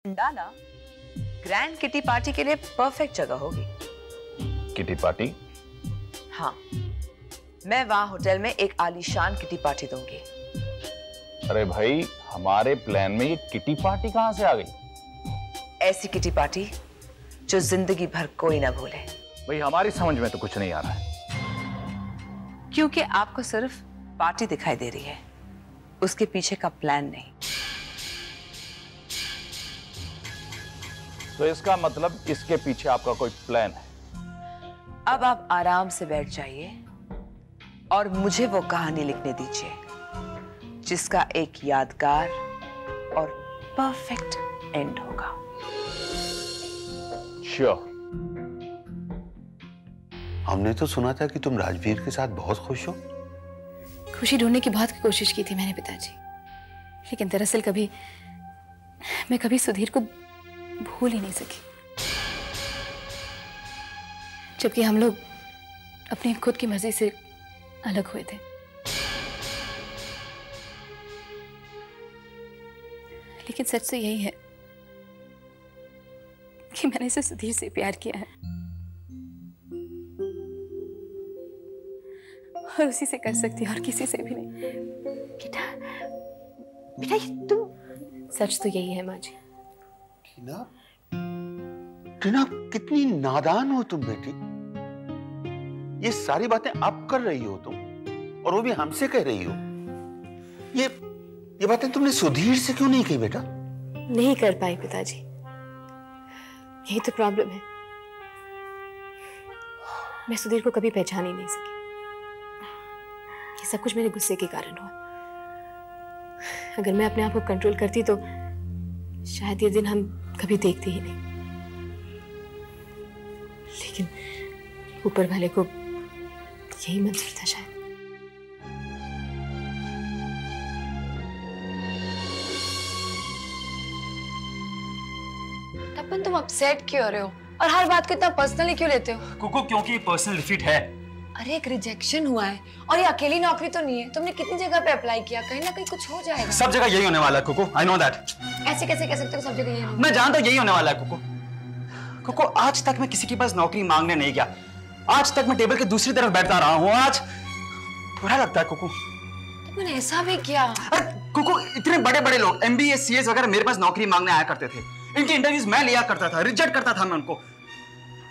डाला grand kitty party के लिए परफेक्ट जगह होगी। Kitty party? हाँ, मैं वहां होटल में एक आलीशान किटी पार्टी दूंगी। अरे भाई, हमारे प्लान में ये किटी पार्टी कहां से आ गई? ऐसी किटी पार्टी जो जिंदगी भर कोई ना भूले। भाई, हमारी समझ में तो कुछ नहीं आ रहा है। क्योंकि आपको सिर्फ पार्टी दिखाई दे रही है, उसके पीछे का प्लान नहीं। तो इसका मतलब इसके पीछे आपका कोई प्लान है? अब आप आराम से बैठ जाइए और मुझे वो कहानी लिखने दीजिए जिसका एक यादगार और परफेक्ट एंड होगा। श्योर। हमने तो सुना था कि तुम राजवीर के साथ बहुत खुश हो। खुशी ढूंढने की बहुत कोशिश की थी मैंने पिताजी, लेकिन दरअसल मैं कभी सुधीर को भूल ही नहीं सकी। जबकि हम लोग अपनी खुद की मर्जी से अलग हुए थे। लेकिन सच तो यही है कि मैंने इसे सुधीर से प्यार किया है और उसी से कर सकती और किसी से भी नहीं। बेटा बेटा, ये तुम। सच तो यही है माँ जी। टीना, टीना, कितनी नादान हो तुम बेटी। ये सारी बातें अब कर रही हो तुम, और वो भी हमसे कह रही हो। ये बातें तुमने सुधीर से क्यों नहीं कही बेटा? नहीं कर पाई पिताजी, यही तो प्रॉब्लम है। मैं सुधीर को कभी पहचान ही नहीं सकी। ये सब कुछ मेरे गुस्से के कारण हुआ। अगर मैं अपने आप को कंट्रोल करती तो शायद ये दिन हम कभी देखते ही नहीं। लेकिन ऊपर वाले को यही मंजूर था शायद। तपन, तुम अपसेट क्यों हो रहे हो और हर बात को इतना पर्सनली क्यों लेते हो? कुकू, क्योंकि ये पर्सनल डिफीट है। अरे एक रिजेक्शन हुआ है और ये अकेली नौकरी तो नहीं है। तुमने कितनी जगह पे अप्लाई किया, कहीं ना कहीं कुछ हो जाएगा। सब जगह यही होने वाला है कुकू, आई नो दैट। ऐसे कैसे कह सकते हो सब जगह यही? मैं जानता हूँ यही होने वाला है कुकू। कुकू, आज तक मैं किसी के पास नौकरी मांगने नहीं गया। आज तक मैं टेबल के दूसरी तरफ बैठता रहा हूँ। आज बुरा लगता है कुकू। तुमने ऐसा भी किया? अरे कुकू, इतने बड़े बड़े लोग MBA CS वगैरह मेरे पास नौकरी मांगने आया करते थे। इनके इंटरव्यूज मैं लिया करता था, रिजेक्ट करता था मैं उनको।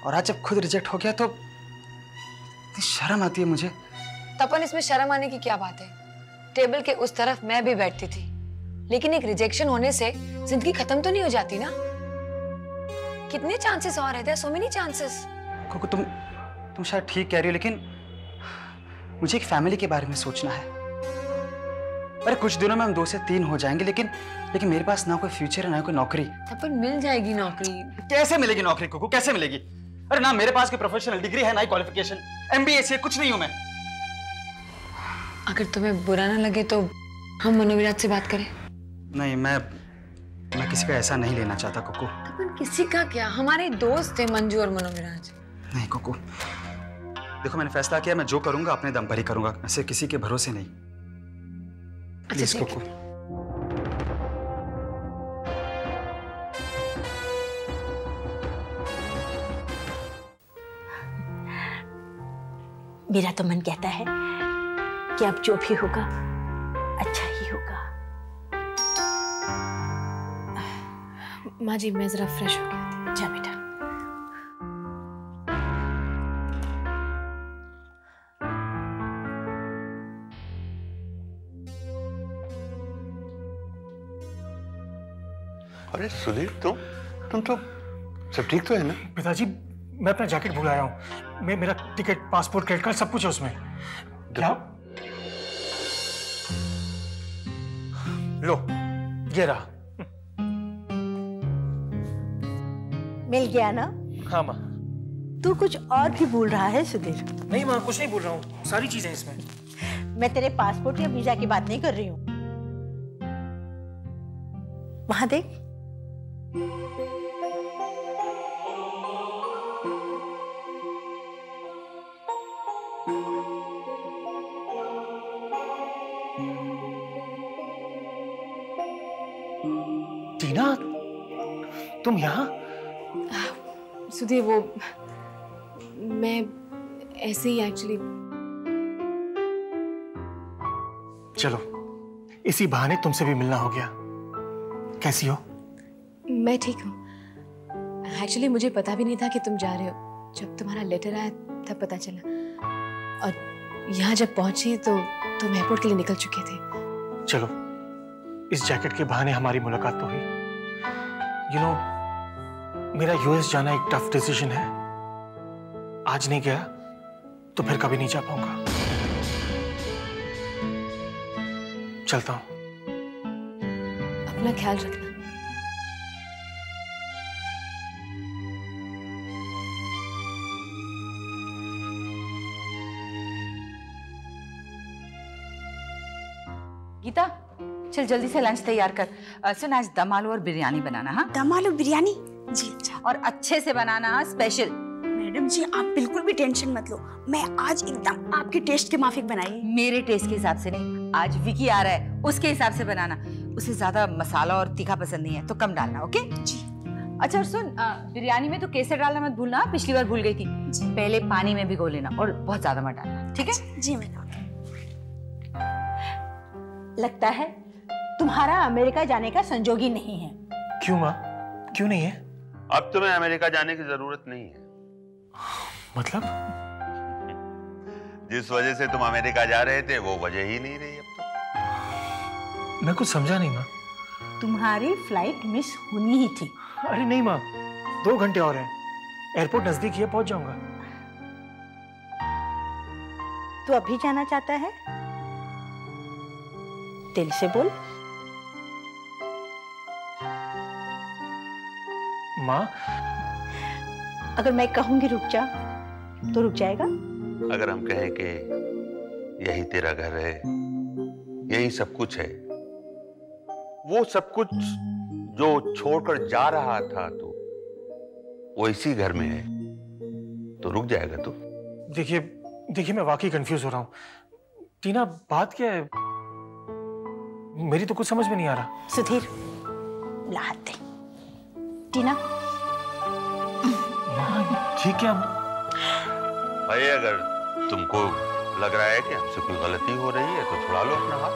और आज जब खुद रिजेक्ट हो गया तो शर्म आती है मुझे। तपन, इसमें शर्म आने की क्या बात है? टेबल के उस तरफ मैं भी बैठती थी, लेकिन एक रिजेक्शन होने से जिंदगी खत्म तो नहीं हो जाती ना। कितने चांसेस और रहते हैं, सो मेनी चांसेस। कुकू, तुम शायद ठीक कह रही हो, लेकिन मुझे एक फैमिली के बारे में सोचना है। अरे कुछ दिनों में हम 2 से 3 हो जाएंगे, लेकिन मेरे पास ना कोई फ्यूचर है ना कोई नौकरी। तपन, मिल जाएगी नौकरी। कैसे मिलेगी नौकरी कुकू, कैसे मिलेगी? अरे ना मेरे पास कोई प्रोफेशनल डिग्री है ना ही क्वालिफिकेशन। MBA से कुछ नहीं हूं मैं। अगर तुम्हें बुरा ना लगे तो हम मनोविराज से बात करें। नहीं, मैं किसी का ऐसा नहीं लेना चाहता कुकू। तपन, किसी का क्या, हमारे दोस्त थे मंजू और मनोविराज। नहीं कुकू, देखो मैंने फैसला किया, मैं जो करूंगा अपने दम पर ही करूंगा, ऐसे किसी के भरोसे नहीं। प्लीज कुकू। मेरा तो मन कहता है कि अब जो भी होगा अच्छा ही होगा। माँ जी, मैं जरा फ्रेश हो गया। जा बेटा। अरे सुधीर, तुम तो सब ठीक तो है ना? पिताजी, मैं अपना जैकेट भूल आया हूँ। मेरा टिकट, पासपोर्ट, क्रेडिट कार्ड सब कुछ है उसमें। क्या? लो, ये रहा। मिल गया ना? हाँ माँ। तू कुछ और भी भूल रहा है सुधीर। नहीं माँ, कुछ नहीं भूल रहा हूँ, सारी चीजें इसमें। मैं तेरे पासपोर्ट या वीजा की बात नहीं कर रही हूँ। वहां देख। टीना, तुम यहाँ? सुधीर, वो मैं ऐसे ही एक्चुअली। चलो, इसी बहाने तुमसे भी मिलना हो गया। कैसी हो? मैं ठीक हूँ। एक्चुअली मुझे पता भी नहीं था कि तुम जा रहे हो। जब तुम्हारा लेटर आया तब पता चला, और यहाँ जब पहुंची तो तुम एयरपोर्ट के लिए निकल चुके थे। चलो, इस जैकेट के बहाने हमारी मुलाकात तो हुई। यू नो, मेरा यूएस जाना एक टफ डिसीजन है। आज नहीं गया तो फिर कभी नहीं जा पाऊंगा। चलता हूं। अपना ख्याल रखना। गीता, चल जल्दी से लंच तैयार कर। सुन, आज दम आलू और बिरयानी बनाना। हाँ, दम आलू बिरयानी? जी अच्छा। और अच्छे से बनाना, स्पेशल। मैडम जी आप बिल्कुल भी टेंशन मत लो, मैं आज एकदम आपके टेस्ट के माफिक बनाई। मेरे टेस्ट के हिसाब से नहीं, आज विकी आ रहा है उसके हिसाब से बनाना। उसे ज्यादा मसाला और तीखा पसंद नहीं है तो कम डालना। ओके जी। अच्छा, और सुन, बिरयानी में तो केसर डालना मत भूलना। पिछली बार भूल गई थी। पहले पानी में भिगो लेना और बहुत ज्यादा मत डालना, ठीक है? जी मैडम। लगता है तुम्हारा अमेरिका जाने का संजोग ही नहीं है। क्यों माँ, क्यों नहीं है? अब तुम्हें अमेरिका जाने की जरूरत नहीं है। मतलब? जिस वजह से तुम अमेरिका जा रहे थे वो वजह ही नहीं रही अब तो। मैं कुछ समझा नहीं माँ। तुम्हारी फ्लाइट मिस होनी ही थी। अरे नहीं माँ, 2 घंटे और हैं। एयरपोर्ट नजदीक ही है, पहुंच जाऊंगा। तू अभी जाना चाहता है? दिल से बोल। माँ, अगर मैं कहूंगी रुक जा तो रुक जाएगा? अगर हम कहें कि यही तेरा घर है, यही सब कुछ है, वो सब कुछ जो छोड़कर जा रहा था तो वो इसी घर में है, तो रुक जाएगा तू? देखिए मैं वाकई कंफ्यूज हो रहा हूँ। टीना, बात क्या है? मेरी तो कुछ समझ में नहीं आ रहा। सुधीर, ला हाथ दे। टीना। ठीक है। भाई, अगर तुमको लग रहा है कि हमसे कोई गलती हो रही है तो छुड़ा लो अपना हाथ।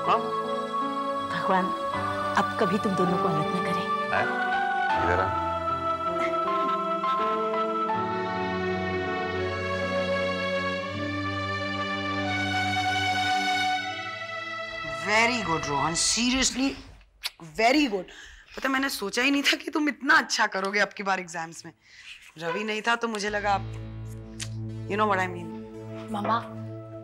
हाँ? भगवान अब कभी तुम दोनों को अलग न करे। इधर आ। Very good Rohan, seriously very good. पता, मैंने सोचा ही नहीं था कि तुम इतना अच्छा करोगे अब की बार एग्जाम्स में। रवि नहीं था तो मुझे लगा, you know what I mean. मामा,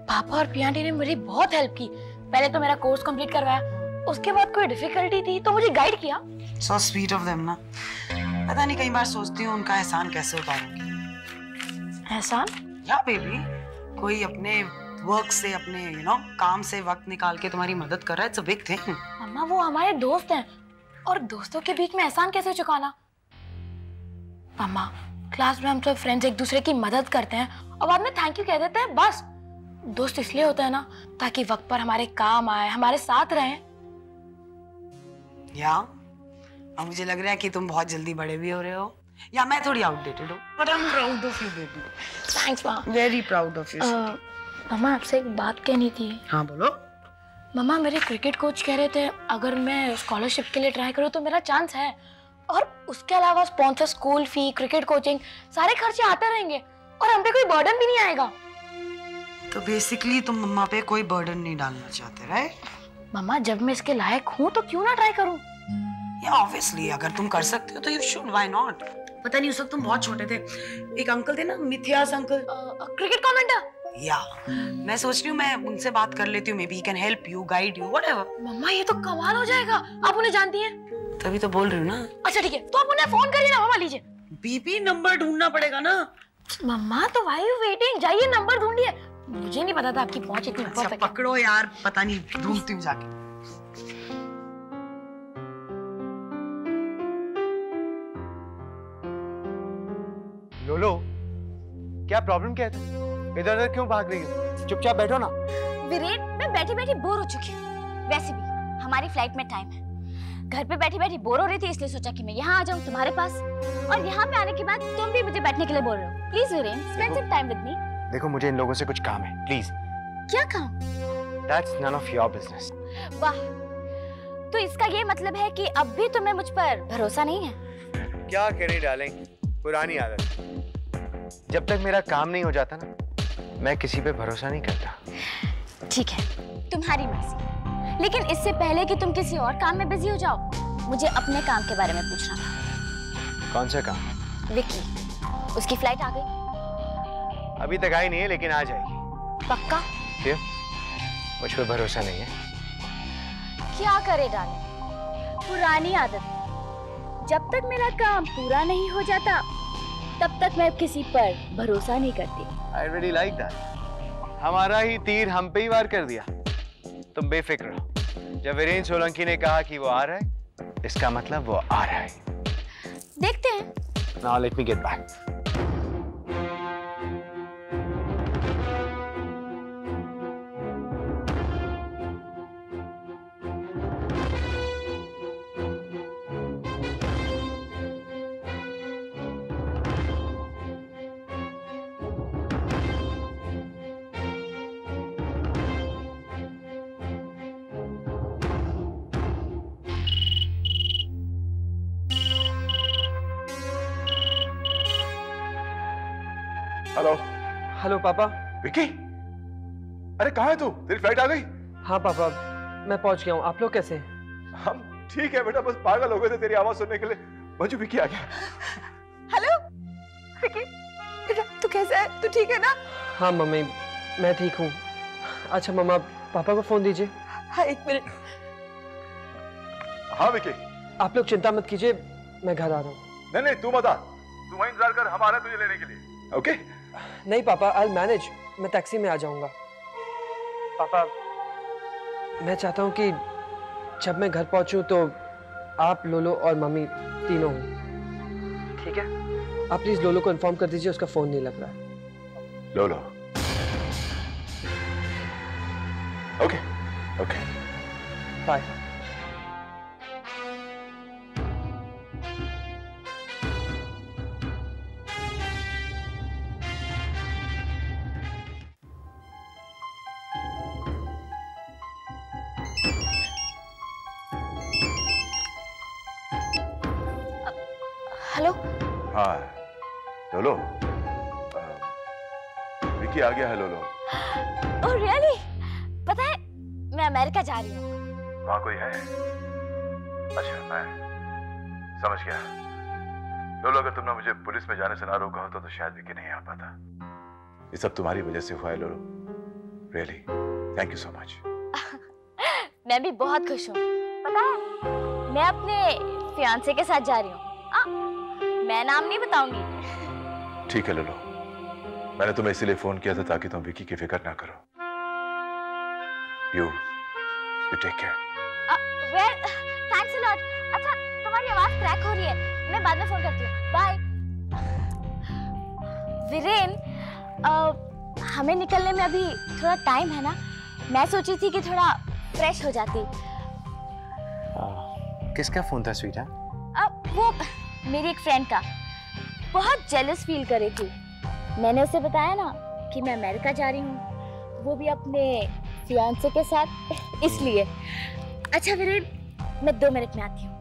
पापा और पियांटी ने मेरी बहुत हेल्प की। पहले तो मेरा कोर्स कंप्लीट करवाया, उसके बाद कोई डिफिकल्टी थी तो मुझे गाइड किया। सो स्वीट ऑफ देम ना। पता नहीं, कई बार सोचती हूँ उनका एहसान कैसे उतारूंगी। एहसान? या बेबी, कोई अपने वर्क से, अपने यू नो काम से वक्त निकाल के तुम्हारी मदद कर रहा है, इट्स अ बिग थिंग। मम्मा, वो हमारे दोस्त हैं और दोस्तों के बीच में एहसान कैसे चुकाना? मम्मा, क्लास में हम सब फ्रेंड्स एक दूसरे की मदद करते हैं और बाद में थैंक यू कह देते हैं, बस। दोस्त इसलिए होता है ना ताकि वक्त पर हमारे काम आए, हमारे साथ रहें। या और मुझे लग रहा है कि तुम बहुत जल्दी बड़े भी हो रहे हो, या मैं थोड़ी आउटडेटेड हूँ, but I am proud of you baby. Thanks माँ, वेरी प्राउड ऑफ यू। मम्मा, आपसे एक बात कहनी थी। हाँ बोलो। मम्मा, मेरे क्रिकेट कोच कह रहे थे अगर मैं स्कॉलरशिप के लिए ट्राई करूँ तो मेरा चांस है, और उसके अलावा sponsor, school fee, cricket coaching, सारे खर्चे आते रहेंगे और हम पे कोई बर्डन भी नहीं आएगा। तो बेसिकली तुम मम्मा पे कोई बर्डन नहीं डालना चाहते, राइट? मम्मा, जब मैं इसके लायक हूँ तो क्यों ना ट्राई करूँ? या ऑब्वियसली अगर तुम कर सकते हो तो यू शुड, व्हाई नॉट? पता नहीं, उस वक्त तुम बहुत छोटे थे। एक अंकल थे ना, मिथियास अंकल, क्रिकेट कमेंटर। या मैं सोच रही हूँ मैं उनसे बात कर लेती हूँ, maybe he can help you, guide you, whatever. मम्मा, ये तो कमाल हो जाएगा। आप उन्हें जानती हैं? तभी तो बोल रही हूँ ना। अच्छा ठीक है, तो आप उन्हें फोन करिए ना। मम्मा लीजिए। बीपी नंबर ढूंढना पड़ेगा ना। मम्मा, तो व्हाई यू वेटिंग? जाइए नंबर ढूंढिए। मुझे नहीं पता था आपकी पहुंच इतनी ऊपर तक है। पकड़ो यार, पता नहीं, ढूंढती हूँ जाके। लोलो, क्या प्रॉब्लम क्या है? इधर उधर क्यों भाग रही हो? चुपचाप बैठो ना। वीरेन, मैं बैठी बैठी बोर हो चुकी हूँ। वैसे भी हमारी फ्लाइट में टाइम है। घर पे बैठी बैठी बोर हो रही थी, इसलिए सोचा कि मैं यहाँ आ जाऊँ तुम्हारे पास। और यहाँ पे आने के बाद तुम भी मुझे बैठने के लिए बोल रहे हो। Please Viren, spend some time with me. देखो मुझे इन लोगों से कुछ काम है, प्लीज। क्या काम? That's none of your business. वाह, तो इसका ये मतलब है कि अब भी तुम्हें मुझ पर भरोसा नहीं है? क्या करें डार्लिंग, पुरानी आदत। जब तक मेरा काम नहीं हो जाता ना, मैं किसी पे भरोसा नहीं करता। ठीक है, तुम्हारी मर्जी। लेकिन इससे पहले कि तुम किसी और काम में बिजी हो जाओ, मुझे अपने काम के बारे में पूछना था। कौन सा काम? विक्की, उसकी फ्लाइट आ गई? अभी तक आई नहीं है, लेकिन आ जाएगी। पक्का? क्यों? मुझ पे भरोसा नहीं है? क्या करे डार्लिंग, पुरानी आदत। जब तक मेरा काम पूरा नहीं हो जाता, तब तक मैं किसी पर भरोसा नहीं करती। I really like that. हमारा ही तीर हम पे ही वार कर दिया। तुम बेफिक्र रहो। जब वीरेन सोलंकी ने कहा कि वो आ रहा है, इसका मतलब वो आ रहा है। देखते हैं। Now let me get back. Hello. Hello पापा। विक्की, अरे कहाँ है तू? तेरी फ्लाइट आ गई? हाँ पापा, मैं पहुंच गया हूँ। आप लोग कैसे? हम ठीक है बेटा, बस पागल हो गए थे तेरी आवाज सुनने के लिए। मंजू, विक्की आ गया। हेलो विक्की, बेटा तू कैसा है? तू ठीक है ना? हाँ मम्मी, मैं ठीक हूँ। अच्छा मम्मा, पापा को फोन दीजिए। हाँ, एक मिनट। हाँ विक्की। आप लोग चिंता मत कीजिए, मैं घर आ रहा हूँ। नहीं नहीं, तू मत आ, तू वहीं इंतजार कर, हम आ रहे हैं तुझे लेने के लिए। ओके? नहीं पापा, आई मैनेज, मैं टैक्सी में आ जाऊंगा। पापा, मैं चाहता हूँ कि जब मैं घर पहुंचूं तो आप, लोलो और मम्मी तीनों हो। ठीक है? आप प्लीज लोलो को इन्फॉर्म कर दीजिए, उसका फोन नहीं लग रहा है। Lolo. Okay okay, bye. Hello. हाँ लोलो, विक्की आ गया है। लोलो। Oh really? पता है मैं अमेरिका जा रही हूँ। वहाँ कोई है? अच्छा, मैं समझ गया। लोलो, अगर तुमने मुझे पुलिस में जाने से ना रोका होता तो शायद विक्की नहीं आ पाता। ये सब तुम्हारी वजह से हुआ है लोलो। Really thank you so much. मैं भी बहुत खुश हूँ। पता है मैं अपने फियांसे के साथ जा रही हूँ। मैं नाम नहीं बताऊंगी। ठीक है लोलो, मैंने तुम्हें इसीलिए फोन किया था ताकि तुम विक्की की फिक्र ना करो। You take care. Well, thanks a lot. अच्छा, तुम्हारी आवाज क्रैक हो रही है, मैं बाद में फोन करती हूँ। बाय। वीरेन, हमें निकलने में अभी थोड़ा टाइम है ना? मैं सोची थी कि थोड़ा फ्रेश हो जाती। किसका फोन था स्वीटा? वो मेरी एक फ्रेंड का। बहुत जेलस फील कर रही थी। मैंने उसे बताया ना कि मैं अमेरिका जा रही हूँ, वो भी अपने फियांसे के साथ, इसलिए। अच्छा वीरेन, मैं 2 मिनट में आती हूँ।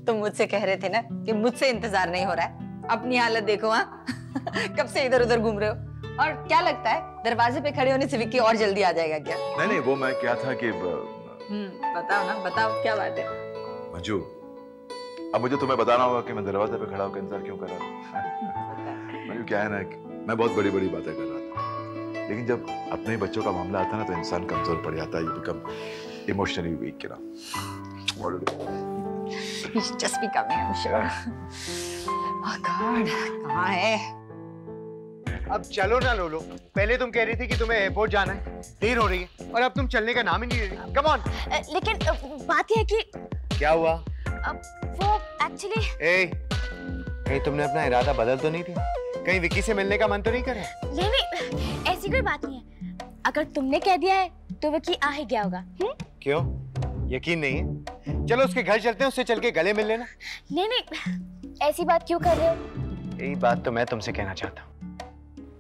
तुम मुझसे कह रहे थे ना कि मुझसे इंतजार नहीं हो रहा है। अपनी हालत देखो। हाँ कब से इधर उधर घूम रहे हो। और क्या लगता है दरवाजे पे खड़े होने से विक्की और जल्दी आ जाएगा क्या? नहीं नहीं, वो मैं क्या था कि बताओ ना, बताओ क्या बात है। मंजू, अब मुझे तुम्हें बताना होगा कि मैं दरवाजे पे खड़ा होकर इंतजार क्यों कर रहा था। मंजू, क्या है ना कि मैं बहुत बड़ी बड़ी बातें कर रहा था, लेकिन जब अपने बच्चों का मामला आता है ना तो इंसान कमजोर पड़ जाता है। You become emotionally weak, you know. He's just becoming, I'm sure. Oh God, कहाँ है? अब चलो ना लोलो। पहले तुम कह रही थी कि तुम्हें एयरपोर्ट जाना है, देर हो रही है, और अब तुम चलने का नाम ही नहीं ले रही। Come on। लेकिन बात यह है कि क्या हुआ? वो एक्चुअली तुमने अपना इरादा बदल तो नहीं दिया? कहीं विक्की से मिलने का मन तो नहीं कर रहा? नहीं, ऐसी कोई बात नहीं है। अगर तुमने कह दिया है तो विक्की आ ही गया होगा। क्यों? यकीन नहीं है? चलो उसके घर चलते हैं, उससे चल के गले मिल लेना। नहीं, ऐसी बात क्यों कर रहे हो? यही बात तो मैं तुमसे कहना चाहता हूँ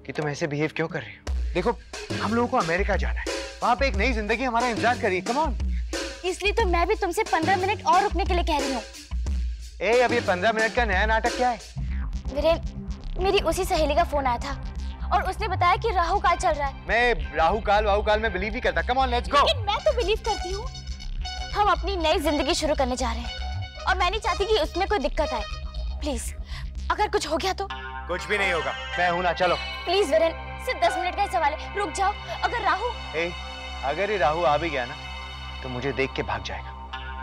कि तुम ऐसे बिहेव क्यों कर रही हो। देखो, हम लोगों को अमेरिका जाना है, वहाँ पे एक नई जिंदगी हमारा इंतजार करिए। Come on. इसलिए तो मैं भी तुमसे 15 मिनट और रुकने के लिए कह रही हूँ। अब ये 15 मिनट का नया नाटक क्या है? वीरेन, मेरी उसी सहेली का फोन आया था और उसने बताया कि राहु काल चल रहा है। मैं राहु काल में बिलीव ही करता। Come on, let's go. लेकिन मैं तो बिलीव करती हूँ। हम अपनी नई जिंदगी शुरू करने जा रहे हैं और मैं नहीं चाहती कि उसमें कोई दिक्कत आए। प्लीज, अगर कुछ हो गया तो? कुछ भी नहीं होगा, मैं हूं ना। चलो प्लीज वीरेन, सिर्फ 10 मिनट का ही सवाल है, रुक जाओ। अगर ये राहु आ भी गया ना तो मुझे देख के भाग जाएगा।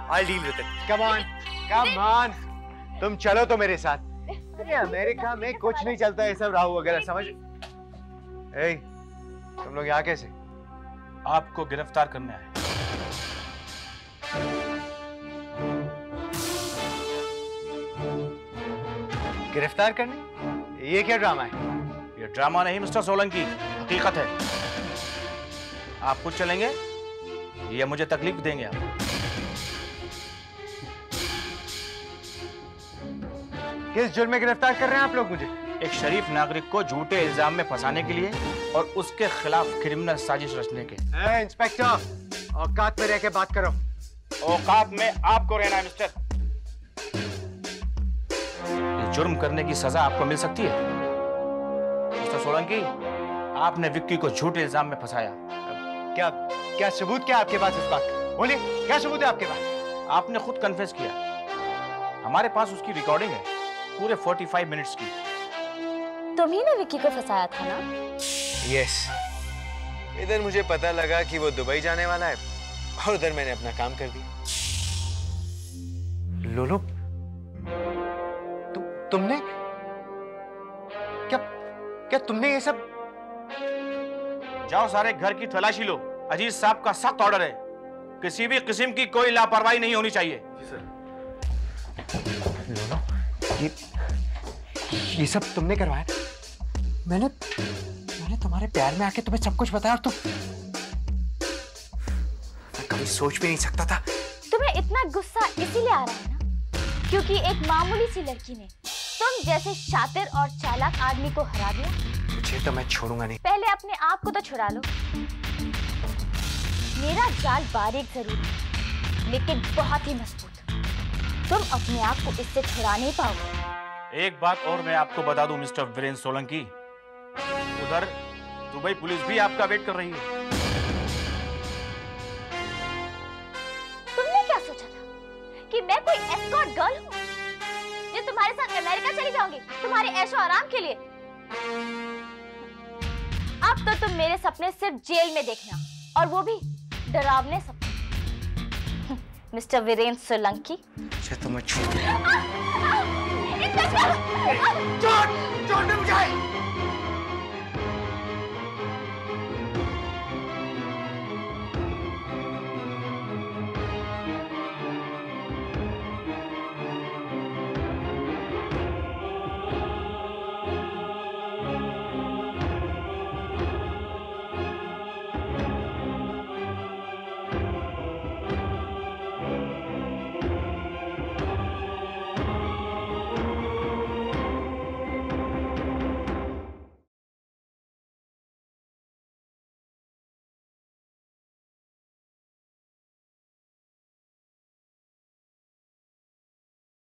I'll deal with it. Come on, come on. तुम चलो तो मेरे साथ। अरे अमेरिका में कुछ नहीं चलता है सब राहु वगैरह, समझ? तुम लोग यहाँ कैसे? आपको गिरफ्तार करने आए। गिरफ्तार करने? ये क्या ड्रामा है? ये ड्रामा नहीं मिस्टर सोलंकी, हकीकत है। आप खुद चलेंगे या मुझे तकलीफ देंगे आप? किस जुर्म में गिरफ्तार कर रहे हैं आप लोग मुझे? एक शरीफ नागरिक को झूठे इल्जाम में फंसाने के लिए और उसके खिलाफ क्रिमिनल साजिश रचने के। इंस्पेक्टर, औकात में रह के बात करो। औकात में आपको रहना है मिस्टर। ये जुर्म करने की सजा आपको मिल सकती है। मिस्टर सोलंकी, आपने विक्की को झूठे इल्जाम में फंसाया। क्या सबूत क्या आपके पास इस बात का? बोलिए, क्या सबूत है आपके पास? आपने खुद कन्फेस किया। हमारे पास उसकी रिकॉर्डिंग है, पूरे 45 मिनट्स की। तुम ही ने विक्की को फंसाया था ना? यस। इधर मुझे पता लगा कि वो दुबई जाने वाला है और उधर मैंने अपना काम कर दिया। लोलो, तुमने क्या तुमने ये सब? जाओ सारे घर की तलाशी लो। अजीज साहब का सख्त ऑर्डर है, किसी भी किस्म की कोई लापरवाही नहीं होनी चाहिए। जी सर। लोलो, ये सब तुमने करवाया? मैंने तुम्हारे प्यार में आके तुम्हें सब कुछ बताया और तुम? मैं कभी सोच भी नहीं सकता था। तुम्हें इतना गुस्सा इसीलिए आ रहा है ना क्योंकि एक मामूली सी लड़की ने तुम जैसे शातिर और चालाक आदमी को हरा दिया। मुझे तो मैं छोड़ूंगा नहीं। पहले अपने आप को तो छुड़ा लो। मेरा जाल बारीक जरूर है लेकिन बहुत ही मजबूत। तुम अपने आप को इससे छुड़ा नहीं पाओगे। एक बात और मैं आपको बता दूं मिस्टर वीरेन सोलंकी, उधर दुबई पुलिस भी आपका वेट कर रही है। तुमने क्या सोचा था कि मैं कोई एस्कॉर्ट गर्ल हूँ जो तुम्हारे साथ अमेरिका चली जाऊंगी तुम्हारे ऐशो आराम के लिए? अब तो तुम मेरे सपने सिर्फ जेल में देखना, और वो भी डरावने सपने। मिस्टर वीरेन सोलंकी, तो मैं छोड़